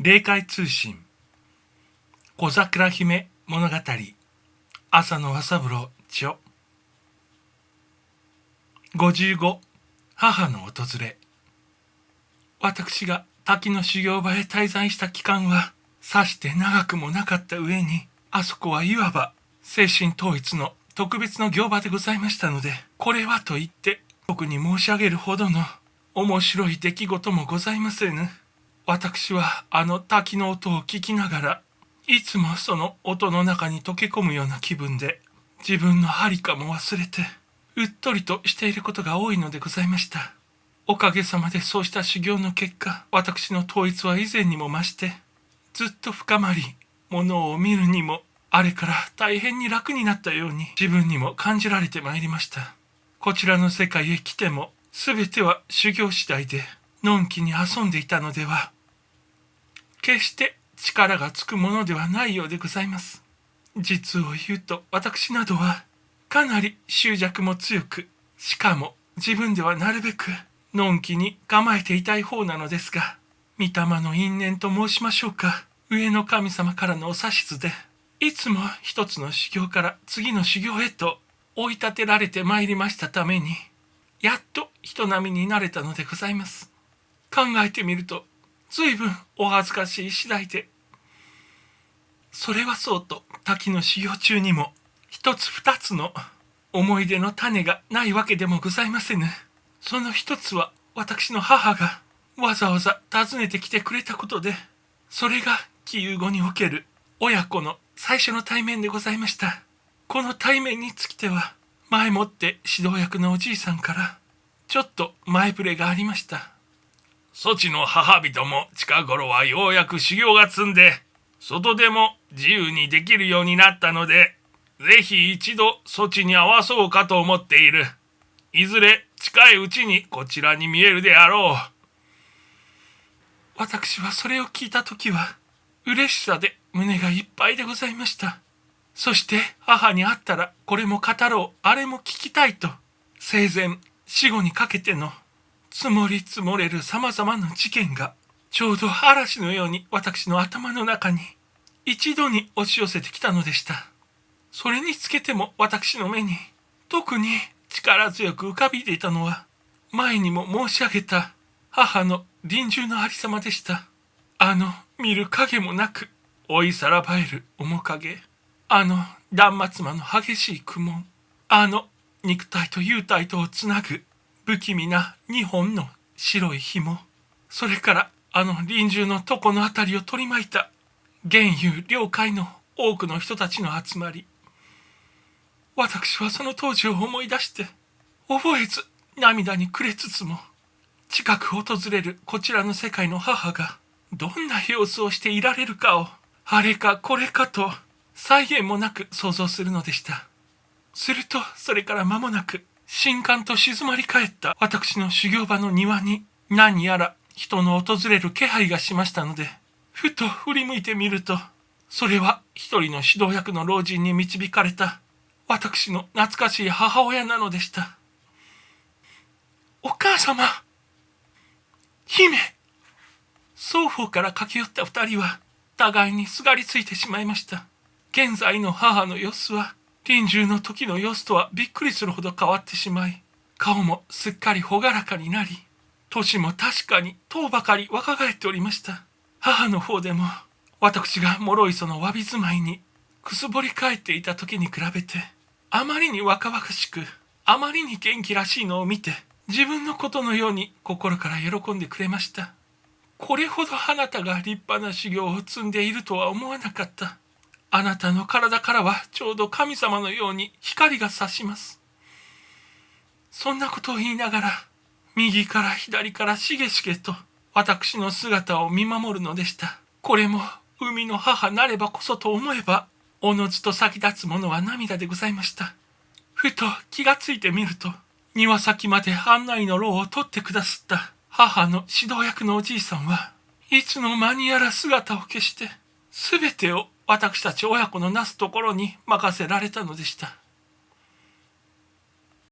霊界通信小桜姫物語朝の朝風呂著55母の訪れ。私が滝の修行場へ滞在した期間はさして長くもなかった上に、あそこはいわば精神統一の特別の行場でございましたので、これはと言って特に申し上げるほどの面白い出来事もございませぬ。私はあの滝の音を聞きながら、いつもその音の中に溶け込むような気分で、自分の在りかも忘れてうっとりとしていることが多いのでございました。おかげさまでそうした修行の結果、私の統一は以前にも増してずっと深まり、ものを見るにもあれから大変に楽になったように自分にも感じられてまいりました。こちらの世界へ来ても全ては修行次第で、のんきに遊んでいたのでは決して力がつくものではないようでございます。実を言うと私などはかなり執着も強く、しかも自分ではなるべくのんきに構えていたい方なのですが、御霊の因縁と申しましょうか、上の神様からのお指図で、いつも一つの修行から次の修行へと追い立てられてまいりましたために、やっと人並みになれたのでございます。考えてみると随分お恥ずかしい次第で、それはそうと滝の修行中にも一つ二つの思い出の種がないわけでもございませぬ。その一つは私の母がわざわざ訪ねてきてくれたことで、それが起遊後における親子の最初の対面でございました。この対面につきては前もって指導役のおじいさんからちょっと前触れがありました。そちの母人も近頃はようやく修行が積んで、外でも自由にできるようになったので、ぜひ一度そちに会わそうかと思っている。いずれ近いうちにこちらに見えるであろう。私はそれを聞いたときは嬉しさで胸がいっぱいでございました。そして母に会ったらこれも語ろう、あれも聞きたいと、生前死後にかけての積もり積もれる様々な事件がちょうど嵐のように私の頭の中に一度に押し寄せてきたのでした。それにつけても私の目に特に力強く浮かび出たのは、前にも申し上げた母の臨終のありさまでした。あの見る影もなく追いさらばえる面影、あの断末魔の激しい苦悶、あの肉体と幽体とをつなぐ不気味な2本の白い紐、それからあの臨終の床のあたりを取り巻いた玄遊両界の多くの人たちの集まり。私はその当時を思い出して覚えず涙に暮れつつも、近く訪れるこちらの世界の母がどんな様子をしていられるかを、あれかこれかと際限もなく想像するのでした。するとそれから間もなく神官と静まり返った私の修行場の庭に何やら人の訪れる気配がしましたので、ふと振り向いてみると、それは一人の指導役の老人に導かれた私の懐かしい母親なのでした。お母様、姫。双方から駆け寄った二人は互いにすがりついてしまいました。現在の母の様子は臨終の時の様子とはびっくりするほど変わってしまい、顔もすっかり朗らかになり、年も確かにとばかり若返っておりました。母の方でも私が脆いそのわび住まいにくすぼり返っていた時に比べて、あまりに若々しく、あまりに元気らしいのを見て、自分のことのように心から喜んでくれました。これほどあなたが立派な修行を積んでいるとは思わなかった。あなたの体からはちょうど神様のように光が差します。そんなことを言いながら、右から左からしげしげと私の姿を見守るのでした。これも生みの母なればこそと思えば、おのずと先立つものは涙でございました。ふと気がついてみると、庭先まで案内の労を取ってくださった母の指導役のおじいさんはいつの間にやら姿を消して、すべてを私たち親子のなすところに任せられたのでした。